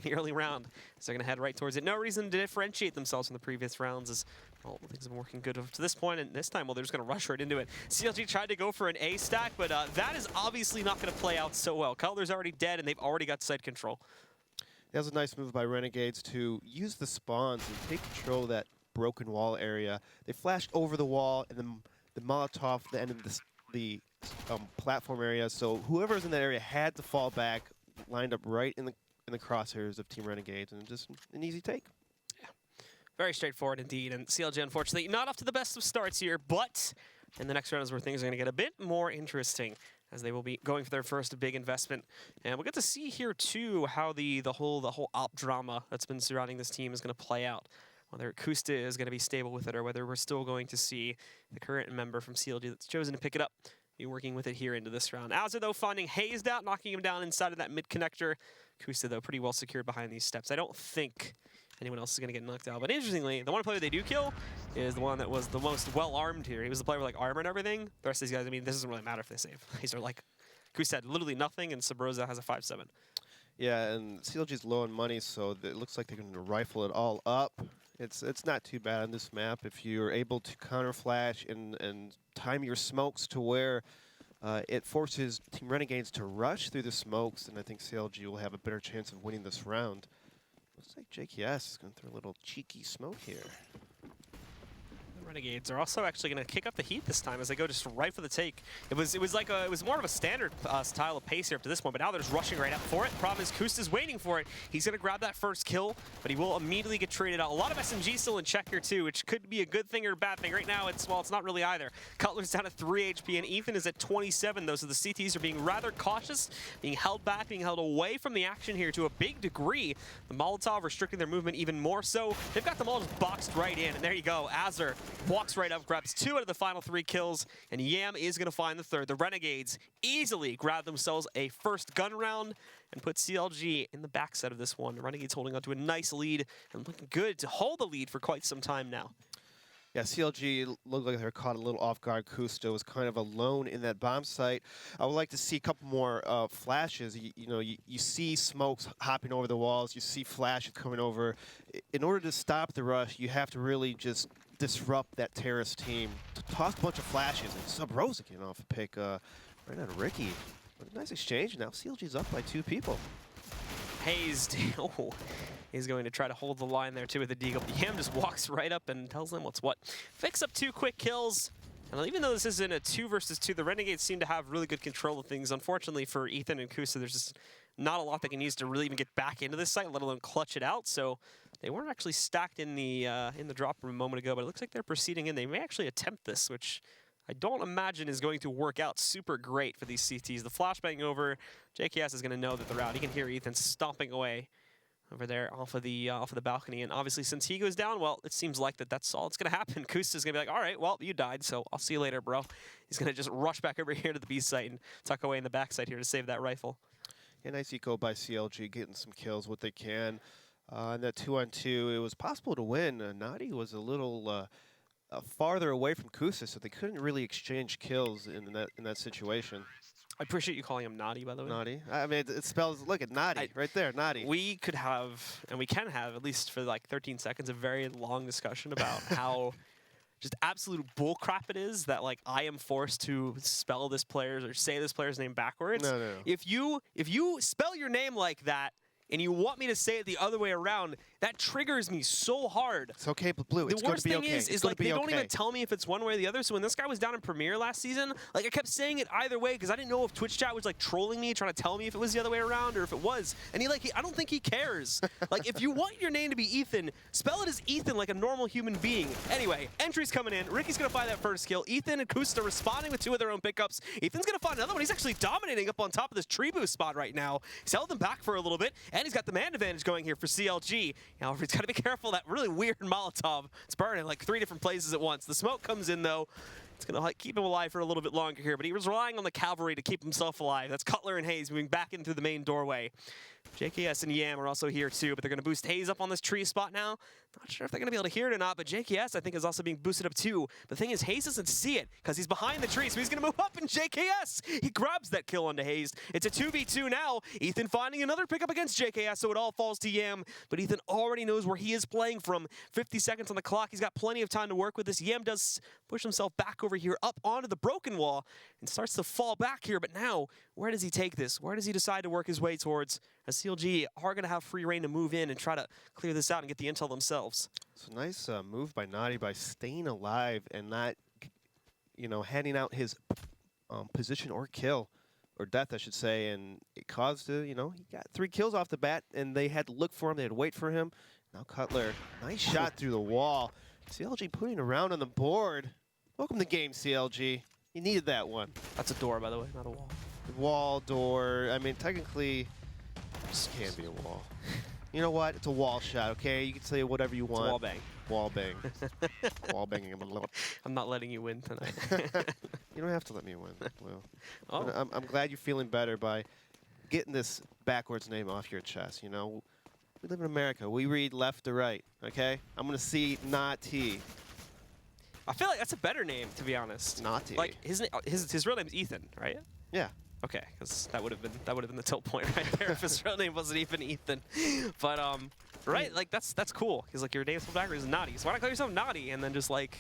the early round. So they're going to head right towards it. No reason to differentiate themselves from the previous rounds as well, things have been working good up to this point, and this time, well, they're just going to rush right into it. CLG tried to go for an A stack, but that is obviously not going to play out so well. Cutler's already dead, and they've already got site control. That was a nice move by Renegades to use the spawns and take control of that broken wall area. They flashed over the wall, and then the Molotov at the end of the platform area, so whoever's in that area had to fall back, lined up right in the crosshairs of Team Renegades, and just an easy take. Yeah, very straightforward indeed, and CLG unfortunately not off to the best of starts here, but in the next round is where things are going to get a bit more interesting, as they will be going for their first big investment. And we'll get to see here too how the whole op drama that's been surrounding this team is going to play out. Whether Kusta is going to be stable with it, or whether we're still going to see the current member from CLG that's chosen to pick it up be working with it here into this round. Azza, though, finding Hazed out, knocking him down inside of that mid-connector. Kusta, though, pretty well secured behind these steps. I don't think anyone else is going to get knocked out. But interestingly, the one player they do kill is the one that was the most well-armed here. He was the player with, like, armor and everything. The rest of these guys, I mean, this doesn't really matter if they save. These are, like, Kusta had literally nothing, and Sabroza has a 5-7. Yeah, and CLG's low on money, so it looks like they're going to rifle it all up. It's not too bad on this map if you're able to counter flash and time your smokes to where it forces Team Renegades to rush through the smokes, and I think CLG will have a better chance of winning this round. Looks like JKS is going to throw a little cheeky smoke here. Renegades are also actually going to kick up the heat this time as they go just right for the take. It was more of a standard style of pace here up to this point, but now they're just rushing right up for it. Problem is Kusta's waiting for it. He's going to grab that first kill, but he will immediately get traded out. A lot of SMG still in check here too, which could be a good thing or a bad thing. Right now, it's not really either. Cutler's down at 3 HP, and Ethan is at 27, though, so the CTs are being rather cautious, being held back, being held away from the action here to a big degree. The Molotov restricting their movement even more so. They've got them all just boxed right in, and there you go. Azzer walks right up, grabs 2 out of the final 3 kills, and Yam is going to find the 3rd. The Renegades easily grab themselves a first gun round and put CLG in the backside of this one. The Renegades holding on to a nice lead and looking good to hold the lead for quite some time now. Yeah, CLG looked like they were caught a little off guard. Kusta was kind of alone in that bomb site. I would like to see a couple more flashes. You see smokes hopping over the walls. You see flashes coming over. In order to stop the rush, you have to really just disrupt that terrorist team. Toss a bunch of flashes, and Sub-Rose getting off a pick right out of Ricky. But a nice exchange. Now CLG's up by 2 people. Hazed. Oh. He's going to try to hold the line there too with the deagle. Yam just walks right up and tells them what's what. Picks up 2 quick kills. And even though this isn't a 2 versus 2, the Renegades seem to have really good control of things. Unfortunately for Ethan and Kusta, there's just not a lot they can use to really even get back into this site, let alone clutch it out. So they weren't actually stacked in the drop room a moment ago, but it looks like they're proceeding in. They may actually attempt this, which I don't imagine is going to work out super great for these CTs. The flashbang over, JKS is going to know that they're out. He can hear Ethan stomping away over there off of the balcony, and obviously since he goes down, well, it seems like that's all that's gonna happen. Kusta's gonna be like, all right, well, you died, so I'll see you later, bro. He's gonna just rush back over here to the B site and tuck away in the backside here to save that rifle. Yeah, nice eco by CLG, getting some kills, what they can. In that 2-on-2, it was possible to win. Nadi was a little farther away from Kusta, so they couldn't really exchange kills in that situation. I appreciate you calling him Naughty, by the way. Naughty. I mean, it spells, look at Naughty, right there, Naughty. We could have, and we can have, at least for like 13 seconds, a very long discussion about how just absolute bullcrap it is that like I am forced to spell this player's or say this player's name backwards. No. If you spell your name like that, and you want me to say it the other way around, that triggers me so hard. It's okay, but Blue, it's going to be okay. The worst thing is like they don't even tell me if it's one way or the other. So when this guy was down in Premiere last season, like I kept saying it either way because I didn't know if Twitch chat was like trolling me, trying to tell me if it was the other way around or if it was. And I don't think he cares. Like if you want your name to be Ethan, spell it as Ethan like a normal human being. Anyway, entries coming in. Ricky's going to find that first kill. Ethan and Kusta responding with 2 of their own pickups. Ethan's going to find another one. He's actually dominating up on top of this tree boost spot right now. He's held them back for a little bit, and he's got the man advantage going here for CLG. However, he's got to be careful. That really weird Molotov. It's burning like 3 different places at once. The smoke comes in though. It's going to like keep him alive for a little bit longer here, but he was relying on the cavalry to keep himself alive. That's Cutler and Hayes moving back into the main doorway. JKS and Yam are also here too, but they're going to boost Hayes up on this tree spot now. Not sure if they're going to be able to hear it or not, but JKS, I think, is also being boosted up too. The thing is, Hayes doesn't see it because he's behind the tree, so he's going to move up, and JKS, he grabs that kill onto Hayes. It's a 2v2 now. Ethan finding another pickup against JKS, so it all falls to Yam, but Ethan already knows where he is playing from. 50 seconds on the clock. He's got plenty of time to work with this. Yam does push himself back over here up onto the broken wall and starts to fall back here, but now, where does he take this? Where does he decide to work his way towards? As CLG are going to have free reign to move in and try to clear this out and get the intel themselves. It's a nice move by Naughty by staying alive and not, handing out his position or kill, or death, I should say, and it caused, he got 3 kills off the bat, and they had to look for him, they had to wait for him. Now Cutler, nice shot through the wall. CLG putting around on the board. Welcome to the game, CLG. You needed that one. That's a door, by the way, not a wall. Wall, door, I mean, technically, this can be a wall. You know what? It's a wall shot, okay? You can say whatever you want. It's a wall bang. Wall bang. Wall banging. I'm not letting you win tonight. You don't have to let me win, Blue. Oh. I'm glad you're feeling better by getting this backwards name off your chest, We live in America. We read left to right, okay? I'm going to see Naughty. I feel like that's a better name, to be honest. Naughty. Like, his real name is Ethan, right? Yeah. Okay, because that would have been the tilt point right there if his real name wasn't even Ethan. But right, like that's cool. Because like your name spelled backwards is Naughty. So why not call yourself Naughty and then just like,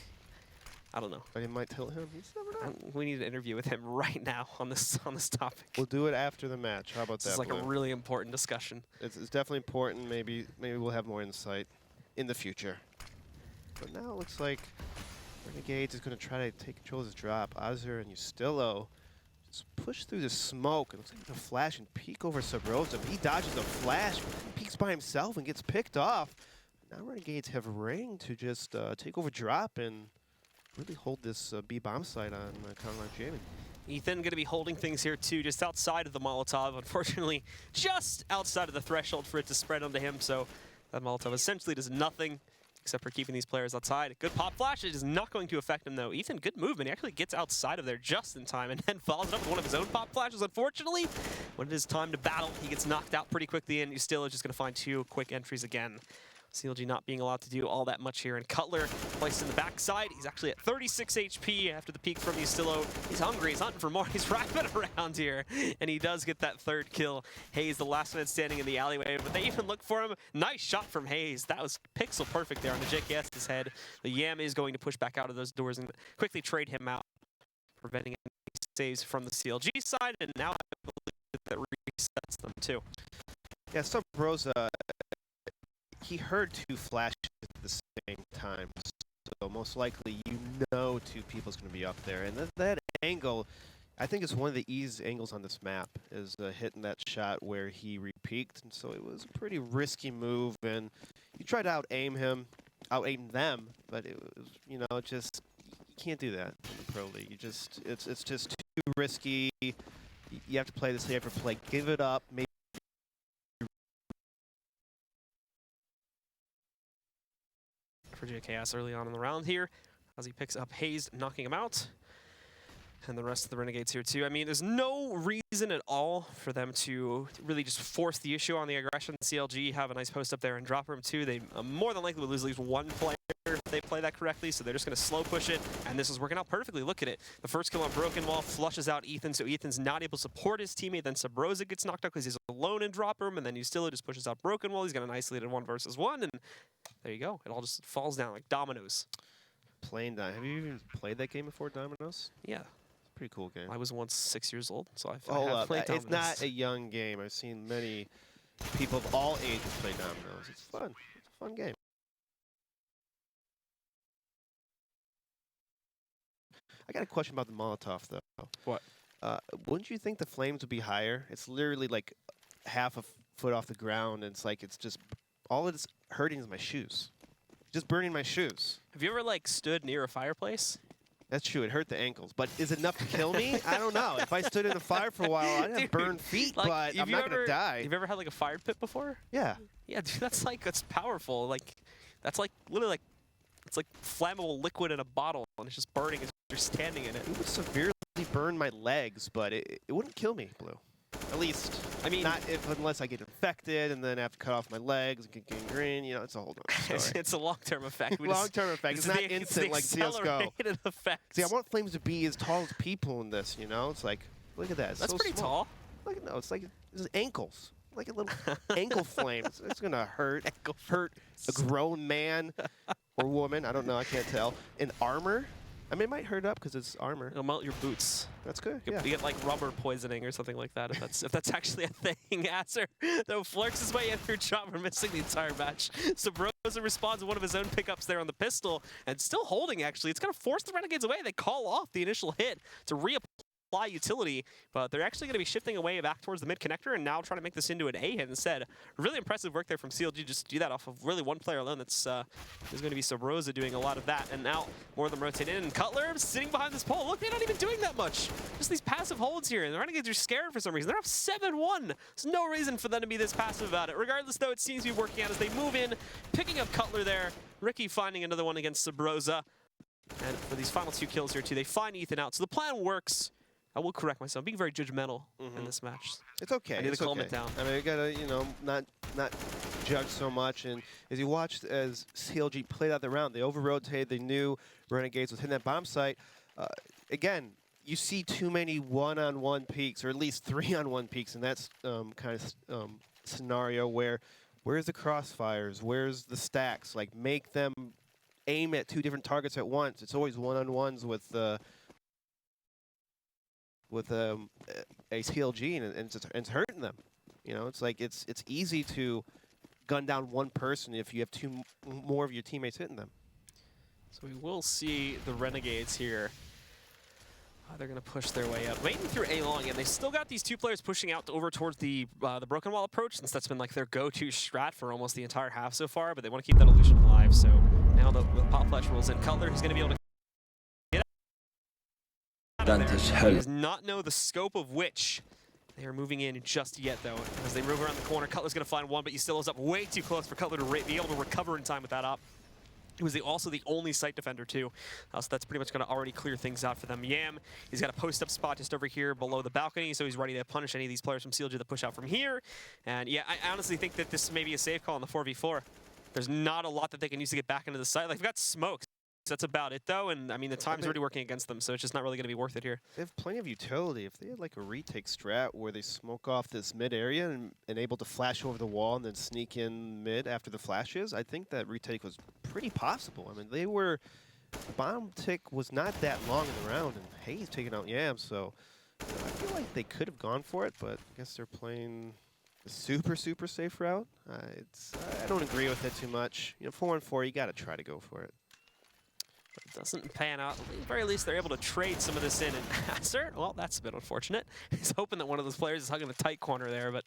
I don't know. But it might tilt him. He's never know. We need an interview with him right now on this topic. We'll do it after the match. How about that? It's like Blue? a really important discussion. It's definitely important. Maybe we'll have more insight in the future. But now it looks like Renegades is going to try to take control of this drop. Azur and Ustillo just push through the smoke. It looks like a flash and peek over Sabrosa. He dodges a flash, peeks by himself and gets picked off. Now Renegades have ring to just take over drop and really hold this B bomb site on Conrad Jamin. Ethan going to be holding things here too, just outside of the Molotov. Unfortunately, just outside of the threshold for it to spread onto him. So that Molotov essentially does nothing except for keeping these players outside. Good pop flash. It is not going to affect him, though. Ethan, good movement. He actually gets outside of there just in time and then follows it up with one of his own pop flashes. Unfortunately, when it is time to battle, he gets knocked out pretty quickly, and Ustillo is just going to find 2 quick entries again. CLG not being allowed to do all that much here. And Cutler placed in the backside. He's actually at 36 HP after the peek from Ustillo. He's hungry. He's hunting for more. He's wrapping around here. And he does get that 3rd kill. Hayes, the last man standing in the alleyway. But they even look for him. Nice shot from Hayes. That was pixel perfect there on the JKS's head. The Yam is going to push back out of those doors and quickly trade him out, preventing any saves from the CLG side. And now I believe that resets them too. Yeah, Sabrosa, he heard 2 flashes at the same time, so most likely 2 people is going to be up there. And that angle, I think, is one of the easiest angles on this map, is hitting that shot where he repeaked. And so it was a pretty risky move, and you try to out-aim them, but it was, just, you can't do that in the Pro League. It's just too risky. You have to play the safer play. Give it up, maybe. For JKS early on in the round here, as he picks up Hayes, knocking him out. And the rest of the Renegades here too. I mean, there's no reason at all for them to really just force the issue on the aggression. CLG have a nice post up there in drop room too. They more than likely will lose at least 1 player if they play that correctly, so they're just going to slow push it, and this is working out perfectly. Look at it. The first kill on broken wall flushes out Ethan, so Ethan's not able to support his teammate. Then Sabrosa gets knocked out because he's alone in drop room, and then Ustillo just pushes out broken wall. He's got an isolated 1 versus 1, and there you go. It all just falls down like dominoes. Playing that. Have you even played that game before, Dominoes? Yeah. Pretty cool game. I was once 6 years old, so I have played Dominoes. It's not a young game. I've seen many people of all ages play Dominoes. It's fun. It's a fun game. I got a question about the Molotov, though. What? Wouldn't you think the flames would be higher? It's literally like half a foot off the ground, and it's just all it's hurting is my shoes. Just burning my shoes. Have you ever like stood near a fireplace? That's true. It hurt the ankles, but is it enough to kill me? I don't know. If I stood in the fire for a while, I'd have burned feet, like, but I'm not gonna die. You've ever had like a fire pit before? Yeah. Yeah, dude, that's powerful. Like, that's like literally like, it's like flammable liquid in a bottle, and it's just burning as you're standing in it. It would severely burn my legs, but it wouldn't kill me, Blue. At least, I mean, unless I get infected and then I have to cut off my legs and get gangrene. You know, it's a whole different story. it's a long-term effect. Long-term effect. It's not instant like CS:GO. Effect. See, I want Flames to be as tall as people in this. You know, it's like, look at that. It's That's so pretty small. tall. Look, no, it's like it's ankles. Like a little ankle flame. It's gonna hurt a grown man or woman. I don't know. I can't tell. In armor. I mean, it might hurt up because it's armor. It'll melt your boots. That's good. You get like rubber poisoning or something like that. If that's actually a thing. Azer, though, flirts his way in through chopper, missing the entire match. Sabrosa responds to one of his own pickups there on the pistol, and still holding. Actually, it's gonna force the Renegades away. They call off the initial hit to reapply utility, but they're actually going to be shifting away back towards the mid connector and now trying to make this into an A hit instead. Really impressive work there from CLG, just to do that off of really one player alone. That's there's going to be Sabrosa doing a lot of that, and now more of them rotate in. And Cutler sitting behind this pole. Look, they're not even doing that much. Just these passive holds here, and the Renegades are scared for some reason. They're up 7-1. There's no reason for them to be this passive about it. Regardless, though, it seems to be working out as they move in, picking up Cutler there. Ricky finding another one against Sabrosa. And for these final 2 kills here, too, they find Ethan out. So the plan works. I will correct myself. I'm being very judgmental in this match. It's okay. I need to calm it down. I mean, you gotta, you know, not judge so much. And as you watched as CLG played out the round, they over-rotated. They knew Renegades was hitting that bomb site. Again, you see too many one-on-one peaks, or at least 3-on-1 peaks in that kind of scenario where where's the crossfires? Where's the stacks? Like, make them aim at 2 different targets at once. It's always one-on-ones with a CLG, and it's hurting them. You know, it's like it's easy to gun down one person if you have 2 more of your teammates hitting them. So we will see the Renegades here. They're going to push their way up, waiting through A long, and they still got these 2 players pushing out over towards the Broken Wall approach, since that's been like their go-to strat for almost the entire half so far. But they want to keep that illusion alive. So now the Pop Flash rolls in. Cutler is going to be able to. He does not know the scope of which they are moving in just yet, though. As they move around the corner, Cutler's going to find one, but he still is up way too close for Cutler to be able to recover in time with that op. He was also the only site defender, too. So that's pretty much going to already clear things out for them. Yam, he's got a post-up spot just over here below the balcony, so he's ready to punish any of these players from CLG that push out from here. And yeah, I honestly think that this may be a safe call on the 4v4. There's not a lot that they can use to get back into the site. Like, they've got smokes. That's about it, though, and I mean, the time's already working against them, so it's just not really going to be worth it here. They have plenty of utility. If they had like a retake strat where they smoke off this mid area and able to flash over the wall and then sneak in mid after the flashes, I think that retake was pretty possible. I mean, the bomb tick was not that long in the round, and Hayes taking out Yam, so you know, I feel like they could have gone for it, but I guess they're playing the super safe route. I don't agree with it too much. You know, 4-on-4, you got to try to go for it. It doesn't pan out. At the very least, they're able to trade some of this in. And Azer, well, that's a bit unfortunate. He's hoping that one of those players is hugging the tight corner there, but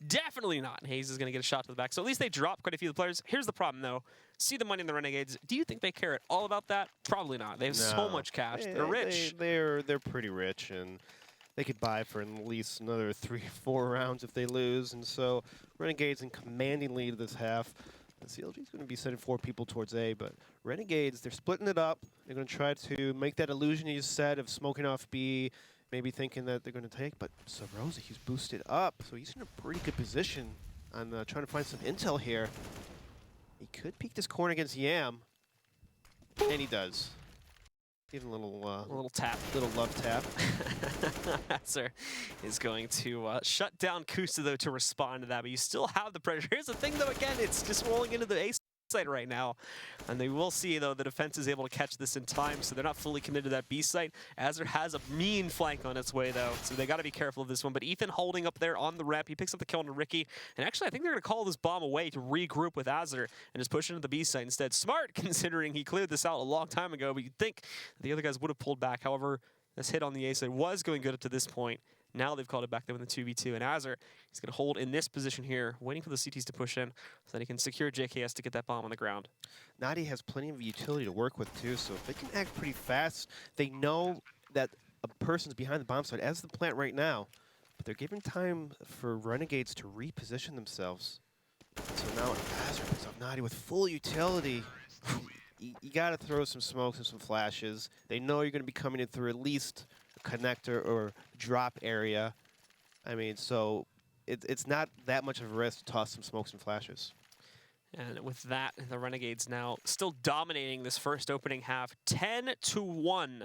definitely not. And Hayes is going to get a shot to the back. So at least they drop quite a few of the players. Here's the problem, though. See the money in the Renegades. Do you think they care at all about that? Probably not. They have so much cash. They're rich. They're pretty rich, and they could buy for at least another 3-4 rounds if they lose. And so Renegades in commanding lead this half. The CLG is going to be sending 4 people towards A, but Renegades, they're splitting it up. They're going to try to make that illusion you said of smoking off B, maybe thinking that they're going to take, but Sabrosa, he's boosted up, so he's in a pretty good position on trying to find some intel here. He could peek this corner against Yam, and he does. Give him a little tap. Little love tap. Azer is going to shut down Kusa, though, to respond to that, but you still have the pressure. Here's the thing, though, again, it's just rolling into the A site right now. And they will see, though, the defense is able to catch this in time, so they're not fully committed to that B site. Azer has a mean flank on its way, though, so they got to be careful of this one. But Ethan holding up there on the ramp. He picks up the kill on Ricky. And actually, I think they're going to call this bomb away to regroup with Azer and just push into the B site instead. Smart, considering he cleared this out a long time ago, but you'd think the other guys would have pulled back. However, this hit on the A side was going good up to this point. Now they've called it back there in the 2v2, and Azer, he's going to hold in this position here, waiting for the CTs to push in so that he can secure JKS to get that bomb on the ground. Nadi has plenty of utility to work with, too, so if they can act pretty fast, they know that a person's behind the bomb site, as the plant right now, but they're giving time for Renegades to reposition themselves. So now Azer picks up Nadi with full utility. You got to throw some smokes and some flashes. They know you're going to be coming in through at least connector or drop area, I mean, so it's not that much of a risk to toss some smokes and flashes. And with that, the Renegades now still dominating this first opening half, 10-1.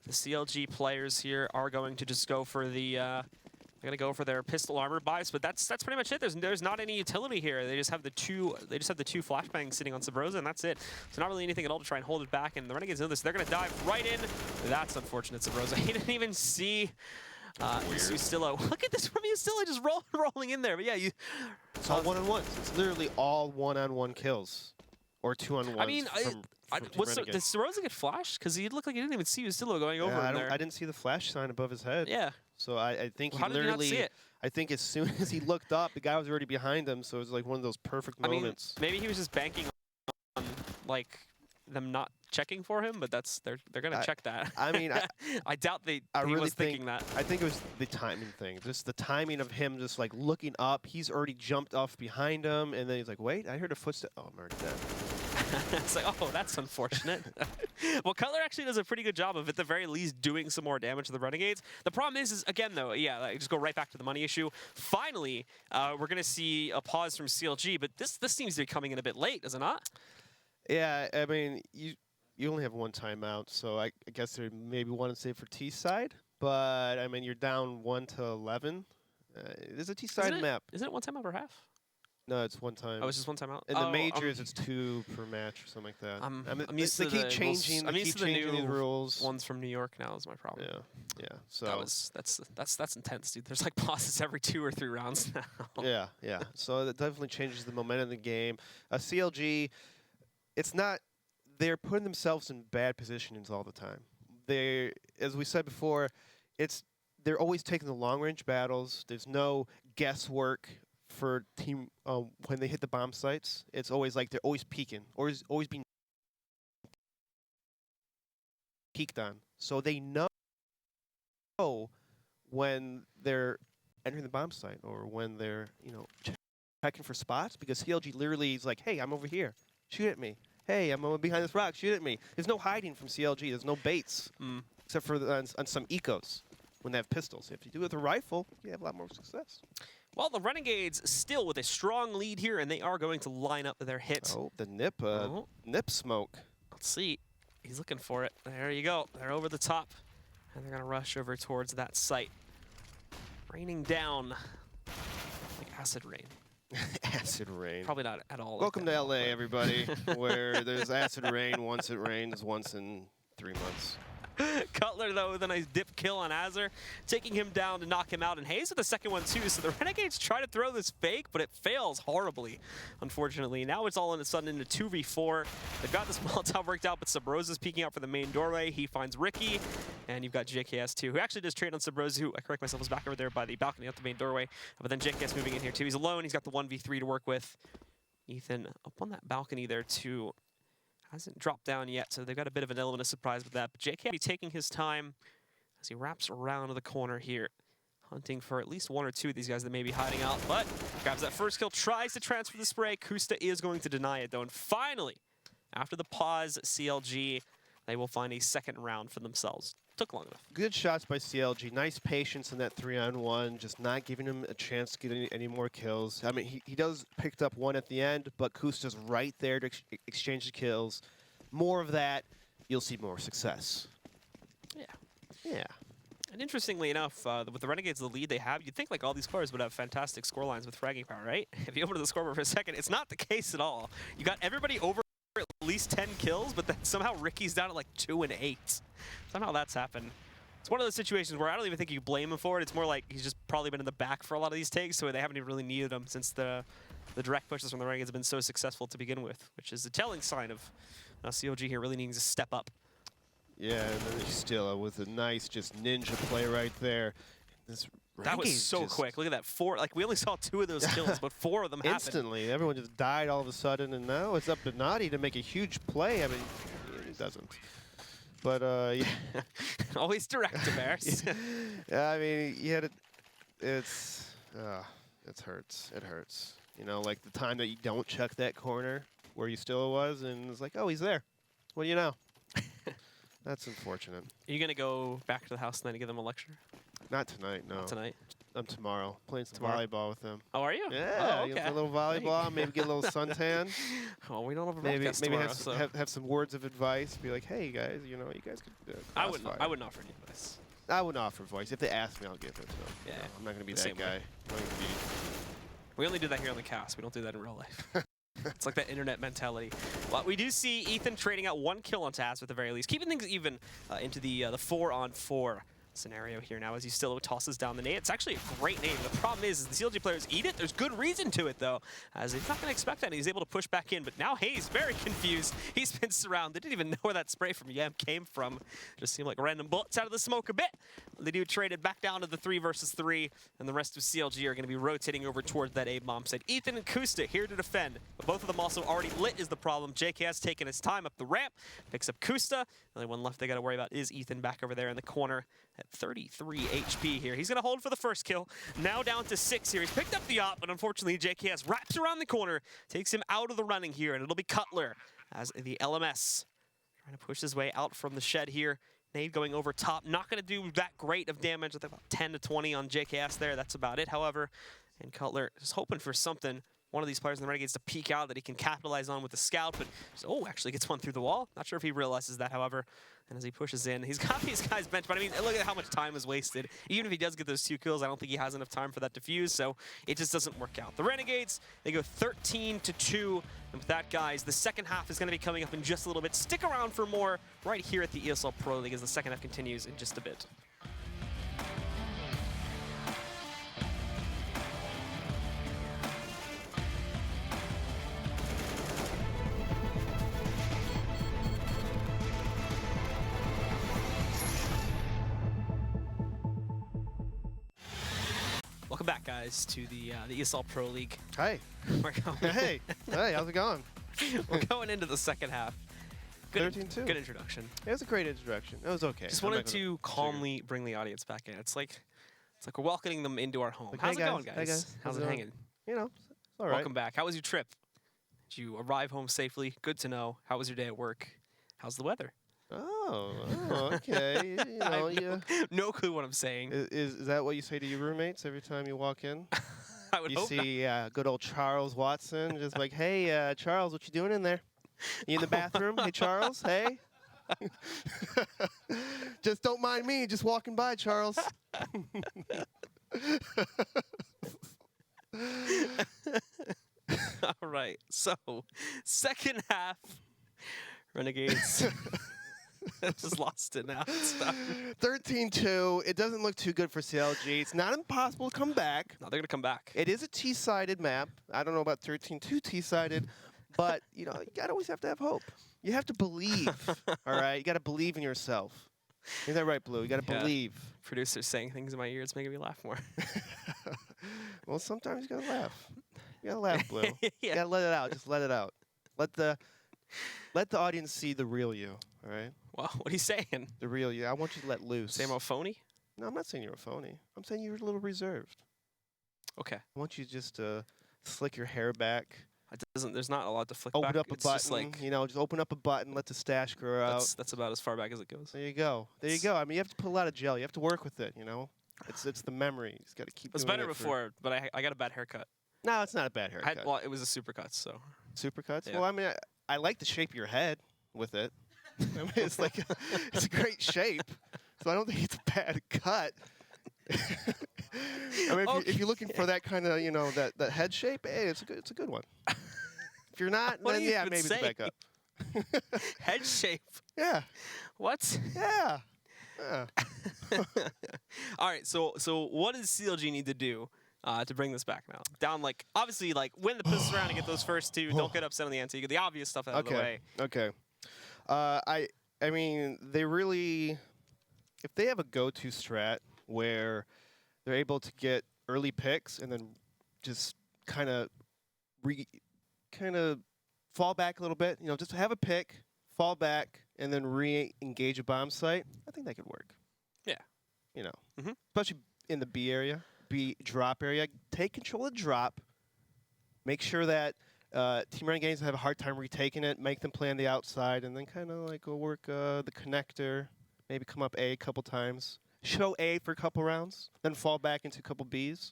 The CLG players here are going to just go for the they're gonna go for their pistol armor buys, but that's pretty much it. There's not any utility here. They just have the two flashbangs sitting on Sabrosa, and that's it. So not really anything at all to try and hold it back. And the Renegades know this. They're gonna dive right in. That's unfortunate, Sabrosa. He didn't even see Ustillo. Look at this from Ustillo just rolling in there. But yeah, it's all one-on-ones. It's literally all one-on-one kills, or two-on-ones. I mean, did Sabrosa get flashed? Because he looked like he didn't even see Ustillo going over in there. I didn't see the flash sign above his head. Yeah. So I think How did he not see it? I think as soon as he looked up, the guy was already behind him. So it was like one of those perfect moments. I mean, maybe he was just banking on like them not checking for him, but they're gonna check that. I mean, I doubt he was thinking that. I think it was the timing thing. Just the timing of him just like looking up. He's already jumped off behind him, and then he's like, "Wait, I heard a footstep." Oh, I'm already dead. It's like, oh, that's unfortunate. Well, Cutler actually does a pretty good job of, at the very least, doing some more damage to the Renegades. The problem is again, though, yeah, like, just go right back to the money issue. Finally, we're going to see a pause from CLG, but this seems to be coming in a bit late, does it not? Yeah, I mean, you only have one timeout, so I guess there maybe one to save for T side. But, I mean, you're down 1-11. There's a T side map. Isn't it one timeout per half? No, it's one time. Oh, it's just one time out? In the majors, it's 2 per match or something like that. I'm used to they keep changing. They keep changing these rules. Ones from New York now is my problem. Yeah. So that's intense, dude. There's like pauses every 2 or 3 rounds now. Yeah. So that definitely changes the momentum of the game. CLG, it's not. They're putting themselves in bad positions all the time. They, as we said before, they're always taking the long range battles. There's no guesswork for team when they hit the bomb sites. It's always like they're always peeking, or always being peeked on. So they know when they're entering the bomb site or when they're checking for spots, because CLG literally is like, hey, I'm over here, shoot at me. Hey, I'm behind this rock, shoot at me. There's no hiding from CLG. There's no baits except for on some ecos when they have pistols. If you do it with a rifle, you have a lot more success. Well, the Renegades still with a strong lead here, and they are going to line up their hit. Oh, the nip smoke. Let's see. He's looking for it. There you go. They're over the top, and they're going to rush over towards that site. Raining down like acid rain. Acid rain. Probably not at all. Welcome like to LA, everybody, where there's acid rain once it rains once in 3 months. Cutler, though, with a nice dip kill on Azur, taking him down to knock him out, and Hayes with the second one, too. So the Renegades try to throw this fake, but it fails horribly, unfortunately. Now it's all of a sudden into 2v4. They've got this Molotov worked out, but Sabrosa's peeking out for the main doorway. He finds Ricky, and you've got JKS, too, who actually does trade on Sabrosa, who, I correct myself, is back over there by the balcony out the main doorway. But then JKS moving in here, too. He's alone. He's got the 1v3 to work with. Ethan up on that balcony there, too. Hasn't dropped down yet, so they've got a bit of an element of surprise with that. But JK will be taking his time as he wraps around the corner here, hunting for at least 1 or 2 of these guys that may be hiding out. But grabs that first kill, tries to transfer the spray. Kusta is going to deny it, though. And finally, after the pause, CLG, they will find a second round for themselves. Took long enough. Good shots by CLG. Nice patience in that 3-on-1, just not giving him a chance to get any more kills. I mean, he does picked up 1 at the end, but Kusta's right there to exchange the kills. More of that, you'll see more success. Yeah. And interestingly enough, with the Renegades, the lead they have, you'd think like all these players would have fantastic score lines with fragging power, right? If you open to the scoreboard for a second, it's not the case at all. You got everybody over at least 10 kills, but then somehow Ricky's down at like 2 and 8. Somehow that's happened. It's one of those situations where I don't even think you blame him for it. It's more like he's just probably been in the back for a lot of these takes, so they haven't even really needed him since the direct pushes from the Renegades have been so successful to begin with, which is a telling sign of CLG here really needing to step up. Yeah, and then still with a nice just ninja play right there. That was so quick. Look at that. 4, like we only saw 2 of those kills, but 4 of them happened. Instantly. Everyone just died all of a sudden, and now it's up to Naughty to make a huge play. I mean, he doesn't. But, yeah. Always direct to Bears. Yeah, I mean, you had it. It hurts. It hurts. You know, like the time that you don't check that corner where you still was, and it's like, oh, he's there. What do you know? That's unfortunate. Are you going to go back to the house and then give them a lecture? Not tonight, no. Not tonight? tomorrow. Playing some Tomorrow? volleyball with them. Oh, are you? Yeah, Oh, you know, okay. play a little volleyball, maybe get a little suntan. Well, we don't have a maybe broadcast maybe tomorrow, have, so have some words of advice. Be like, hey guys, you know, you guys could. I wouldn't Crossfire. offer any advice. I wouldn't offer advice. If they ask me, I'll give it. So, Yeah, no, I'm not gonna be the that same guy. way. I'm not gonna be. We only do that here on the cast. We don't do that in real life. It's like that internet mentality. But we do see Ethan trading out 1 kill on Taz at the very least, keeping things even into the 4-on-4 scenario here now as he still tosses down the nade. It's actually a great nade. The problem is the CLG players eat it. There's good reason to it, though, as he's not going to expect that. He's able to push back in, but now Hayes very confused. He's been surrounded. Didn't even know where that spray from Yam came from. Just seemed like random bullets out of the smoke a bit. The dude traded back down to the 3 versus 3, and the rest of CLG are going to be rotating over towards that A bomb site. Ethan and Kusta here to defend, but both of them also already lit is the problem. JKS taking his time up the ramp, picks up Kusta. The only one left they got to worry about is Ethan back over there in the corner at 33 HP here. He's going to hold for the first kill. Now down to 6 here. He's picked up the op, but unfortunately JKS wraps around the corner, takes him out of the running here, and it'll be Cutler as the LMS trying to push his way out from the shed here. Nade going over top, not going to do that great of damage. I think about 10 to 20 on JKS there. That's about it, however. And Cutler is hoping for something. One of these players in the Renegades to peek out that he can capitalize on with the scout, but actually gets one through the wall. Not sure if he realizes that, however. And as he pushes in, he's got these guys benched, but I mean, look at how much time is wasted. Even if he does get those 2 kills, I don't think he has enough time for that defuse, so it just doesn't work out. The Renegades, they go 13-2, and with that, guys, the second half is going to be coming up in just a little bit. Stick around for more right here at the ESL Pro League as the second half continues in just a bit. Welcome back, guys, to the ESL Pro League. Hi. We're going, Hey. Hey. How's it going? we're going into the second half. Good, 13-2. Good introduction. It was a great introduction. It was okay. Just I'm wanted not gonna to calmly bring the audience back in. It's like we're welcoming them into our home. Like, How's hey, it going, guys. guys? Hey, guys. How's it going? hanging? You know, it's all right. Welcome back. How was your trip? Did you arrive home safely? Good to know. How was your day at work? How's the weather? Oh, okay. You I know, have no clue what I'm saying. Is that what you say to your roommates every time you walk in? I would You hope not. see good old Charles Watson, just like, hey, Charles, what you doing in there? You in the bathroom? Hey, Charles, hey? Just don't mind me, just walking by, Charles. All right. So, second half, Renegades. Just lost it now. Stop. 13-2. It doesn't look too good for CLG. It's not impossible to come back. No, they're going to come back. It is a T-sided map. I don't know about 13-2 T-sided, but you know, you gotta always have to have hope. You have to believe. All right, you gotta believe in yourself. Isn't that right, Blue? You gotta Yeah. believe. Producer's saying things in my ear. It's making me laugh more. Well, sometimes you gotta laugh. You gotta laugh, Blue. Yeah. You gotta let it out. Just let it out. Let the audience see the real you. All right, Well, what are you saying? the real you. I want you to let loose. Same old phony? No, I'm not saying you're a phony. I'm saying you're a little reserved. Okay. I want you just to slick your hair back. There's not a lot to flick Open back. up a It's button. just like, You know, just open up a button. Let the stash grow out. that's about as far back as it goes. There you go. There you go. I mean, you have to put a lot of gel. You have to work with it. You know, it's the memory. You just got to keep. It was doing better it for- before, but I got a bad haircut. No, it's not a bad haircut. Well, it was a supercut, so. Supercuts. Yeah. Well, I mean, I like the shape of your head with it. I mean, it's like it's a great shape. So I don't think it's a bad cut. I mean, if you're looking for that kind of, you know, that head shape, hey, it's a good one. If you're not, What then are you yeah, even maybe it's a saying? backup. Head shape. Yeah, What? yeah. Yeah. All right, so what does CLG need to do to bring this back now? Down, like, obviously, like, win the pistols round and get those first 2. Don't get upset on the ante. You get the obvious stuff out of the way. Okay. I mean, they really, if they have a go-to strat where they're able to get early picks and then just kind of fall back a little bit, you know, just have a pick, fall back, and then re-engage a bomb site, I think that could work. Yeah. You know, Mhm. especially in the B area, B drop area. Take control of drop. Make sure that Team Renegades have a hard time retaking it. Make them play on the outside, and then kind of like go work the connector. Maybe come up A couple times. show A for a couple rounds, then fall back into a couple Bs.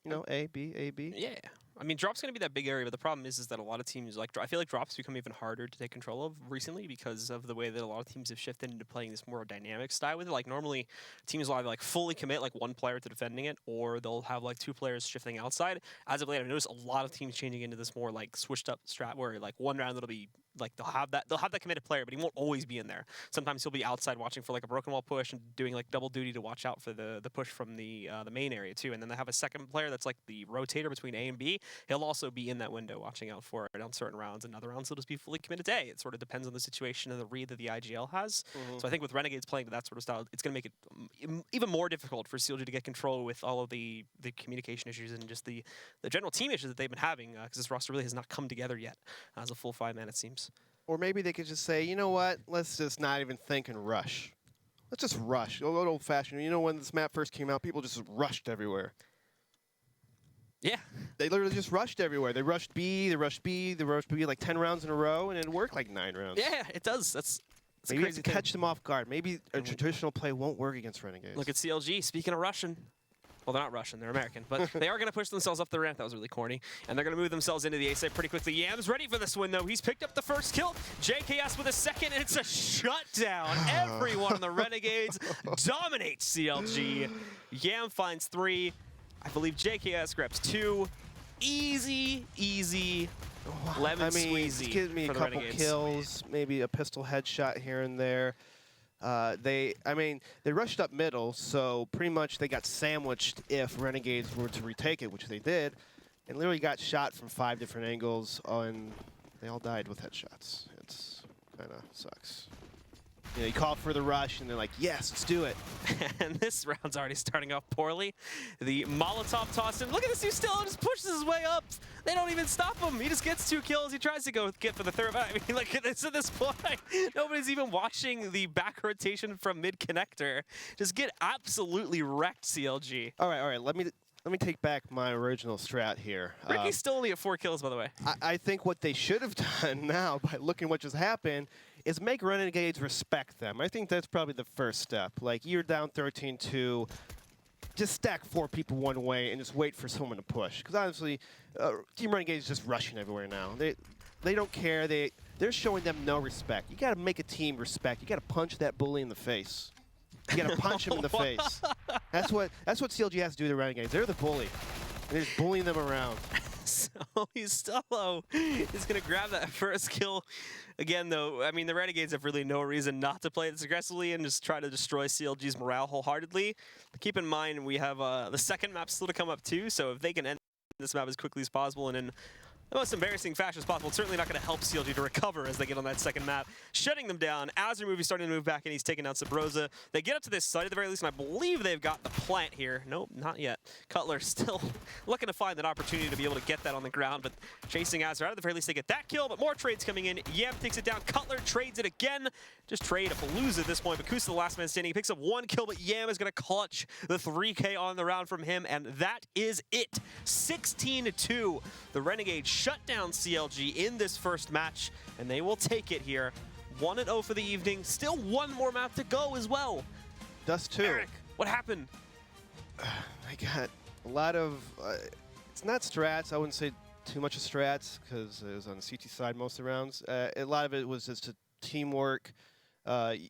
You know, A, B, A, B. Yeah. I mean, drop's going to be that big area, but the problem is that a lot of teams, like, I feel like drop's become even harder to take control of recently because of the way that a lot of teams have shifted into playing this more dynamic style with it. Like, normally, teams will either, like, fully commit, like, one player to defending it, or they'll have, like, two players shifting outside. As of late, I've noticed a lot of teams changing into this more, like, switched up strat where, like, one round it'll be, like, they'll have that committed player, but he won't always be in there. Sometimes he'll be outside watching for, like, a broken wall push and doing, like, double duty to watch out for the push from the main area, too. And then they have a second player that's, like, the rotator between A and B. He'll also be in that window watching out for it on certain rounds, and other rounds he'll just be fully committed to A. It sort of depends on the situation and the read that the IGL has. So I think with Renegades playing to that sort of style, it's going to make it even more difficult for CLG to get control with all of the communication issues and just the general team issues that they've been having, because this roster really has not come together yet as a full 5-man, it seems. Or maybe they could just say, you know what, let's just not even think and rush. Let's just rush. A little old-fashioned. You know, when this map first came out, people just rushed everywhere. Yeah. They literally just rushed everywhere. They rushed B, they rushed B, they rushed B like 10 rounds in a row, and it worked like 9 rounds. Yeah, it does. That's maybe crazy to catch them off guard. Maybe a traditional play won't work against Renegades. Look at CLG. Speaking of Russian. Well, they're not Russian, they're American, but they are going to push themselves up the ramp. That was really corny. And they're going to move themselves into the A site pretty quickly. Yam's ready for this win, though. He's picked up the first kill. JKS with a second, and it's a shutdown. Everyone on the Renegades dominates CLG. Yam finds 3. I believe JKS grabs 2. Easy, easy, lemon squeezy. Give me a couple kills, maybe a pistol headshot here and there. They rushed up middle, so pretty much they got sandwiched if Renegades were to retake it, which they did, and literally got shot from 5 different angles, and they all died with headshots. It's kind of sucks. You know, you call for the rush, and they're like, yes, let's do it. And this round's already starting off poorly. The Molotov tossed in. Look at this, he still just pushes his way up. They don't even stop him. He just gets 2 kills. He tries to go get for the third. But I mean, like, it's at this point, nobody's even watching the back rotation from mid-connector. Just get absolutely wrecked, CLG. All right, let me take back my original strat here. Ricky's still only at 4 kills, by the way. I think what they should have done now, by looking what just happened, is make Renegades respect them. I think that's probably the first step. Like, you're down 13-2, just stack 4 people one way and just wait for someone to push. Because honestly, Team Renegades is just rushing everywhere now. They don't care. They're showing them no respect. You got to make a team respect. You got to punch that bully in the face. You got to punch him in the face. That's what CLG has to do to Renegades. They're the bully. And they're just bullying them around. So Stullo is going to grab that first kill. Again, though, I mean, the Renegades have really no reason not to play this aggressively and just try to destroy CLG's morale wholeheartedly. But keep in mind, we have the second map still to come up, too. So if they can end this map as quickly as possible and in the most embarrassing fashion as possible, it's certainly not going to help CLG to recover as they get on that second map. Shutting them down. Azure Movie's starting to move back, and he's taking out Sabrosa. They get up to this site at the very least, and I believe they've got the plant here. Nope, not yet. Cutler still looking to find that opportunity to be able to get that on the ground, but chasing Azure out. At the very least, they get that kill, but more trades coming in. Yam takes it down. Cutler trades it again. Just trade a Palooza at this point, but Kusa the last man standing. He picks up 1 kill, but Yam is going to clutch the 3K on the round from him, and that is it. 16-2. The Renegades shut down CLG in this first match, and they will take it here. 1-0 for the evening. Still 1 more map to go as well. Dust 2. Eric, what happened? I got a lot of... it's not strats. I wouldn't say too much of strats, because it was on the CT side most of the rounds. A lot of it was just teamwork.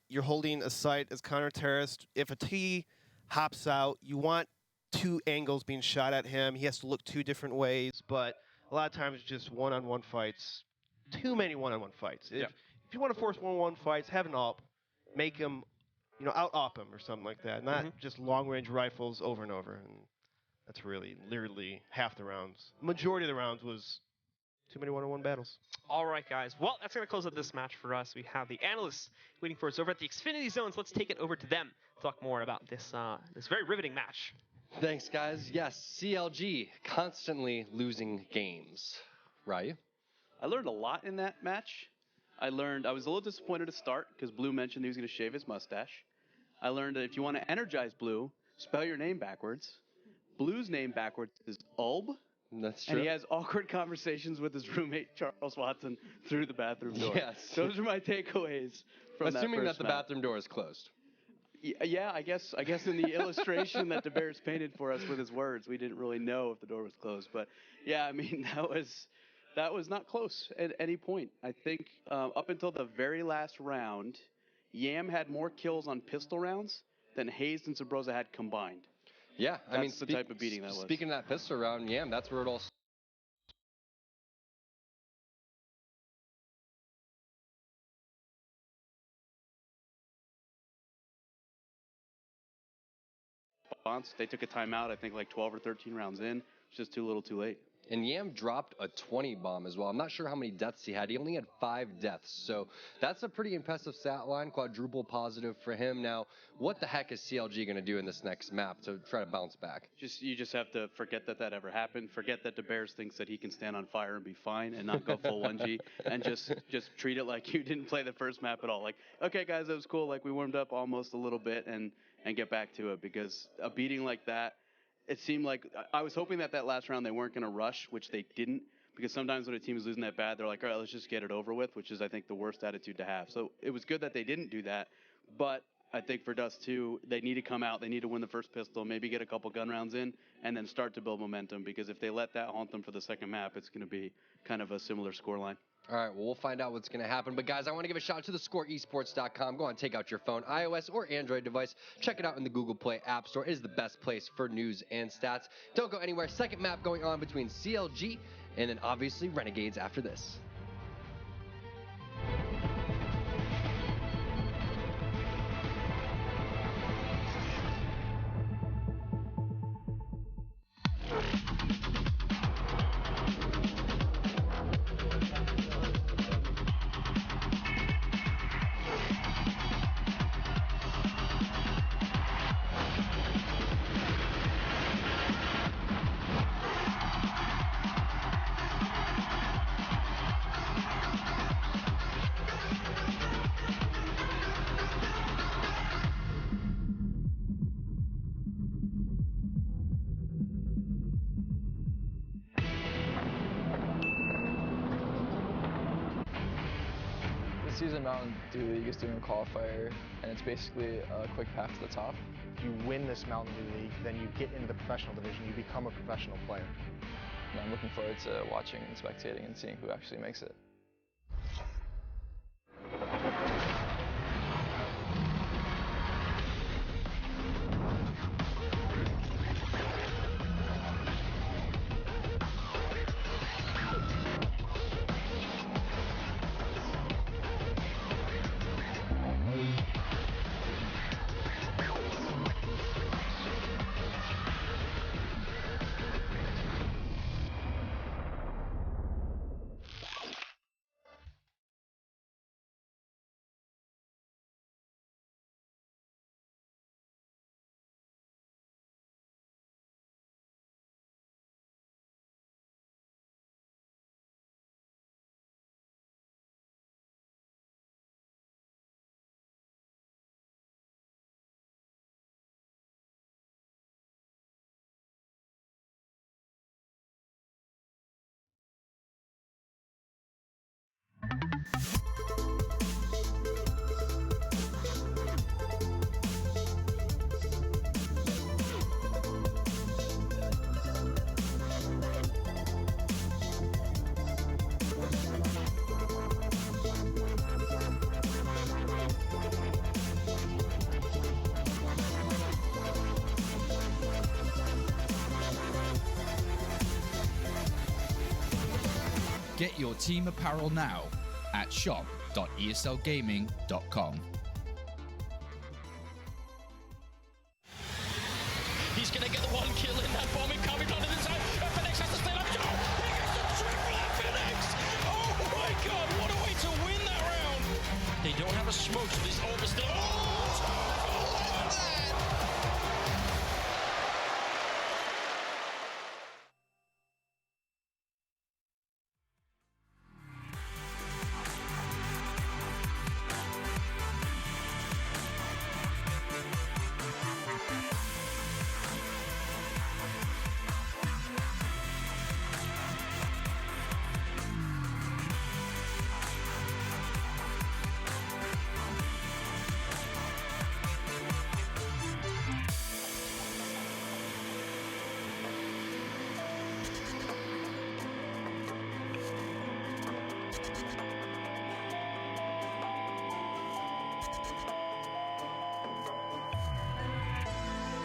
You're holding a site as counter-terrorist. If a T hops out, you want 2 angles being shot at him. He has to look 2 different ways, but a lot of times it's just one-on-one fights. Too many one-on-one fights. If you want to force one-on-one fights, have an AWP. Make him, you know, out-AWP him or something like that. Not just long-range rifles over and over. And that's really, literally half the rounds. Majority of the rounds was too many one-on-one battles. All right, guys. Well, that's going to close up this match for us. We have the analysts waiting for us over at the Xfinity Zones. Let's take it over to them to talk more about this this very riveting match. Thanks, guys. Yes, CLG constantly losing games. Right? I learned a lot in that match. I was a little disappointed to start because Blue mentioned he was going to shave his mustache. I learned that if you want to energize Blue, spell your name backwards. Blue's name backwards is Ulb. That's true. And he has awkward conversations with his roommate, Charles Watson, through the bathroom door. Yes. Those are my takeaways from Assuming that the bathroom door is closed. Yeah, I guess in the illustration that DeBears painted for us with his words, we didn't really know if the door was closed. But yeah, I mean that was not close at any point. I think up until the very last round, Yam had more kills on pistol rounds than Hayes and Sabrosa had combined. Yeah, I mean, That's the type of beating that was. Speaking of that pistol round, Yam, that's where it all They took a timeout, I think like 12 or 13 rounds in. It's just too little too late. And Yam dropped a 20 bomb as well. I'm not sure how many deaths he had. He only had 5 deaths. So that's a pretty impressive stat line, quadruple positive for him. Now, what the heck is CLG going to do in this next map to try to bounce back? You just have to forget that ever happened. Forget that DeBears thinks that he can stand on fire and be fine and not go full 1G and just treat it like you didn't play the first map at all. Like, okay, guys, that was cool. Like, we warmed up almost a little bit and get back to it, because a beating like that, it seemed like I was hoping that last round they weren't going to rush, which they didn't, because sometimes when a team is losing that bad, they're like, all right, let's just get it over with, which is, I think, the worst attitude to have. So it was good that they didn't do that, but I think for Dust 2, they need to come out, they need to win the first pistol, maybe get a couple gun rounds in, and then start to build momentum, because if they let that haunt them for the second map, it's going to be kind of a similar scoreline. All right, well, we'll find out what's going to happen. But, guys, I want to give a shout out to thescoreesports.com. Go on, take out your phone, iOS or Android device. Check it out in the Google Play App Store. It is the best place for news and stats. Don't go anywhere. Second map going on between CLG and then, obviously, Renegades after this. Season Mountain Dew League is doing a qualifier, and it's basically a quick path to the top. If you win this Mountain Dew League, then you get into the professional division, you become a professional player. And I'm looking forward to watching and spectating and seeing who actually makes it. Get your team apparel now at shop.eslgaming.com. He's going to get the one kill in that bomb incoming onto the side. FNX has to stay up. Joe! He gets the triple FNX! Oh my god, what a way to win that round! They don't have a smoke, so this ult is still. Oh, Total won that! Bye.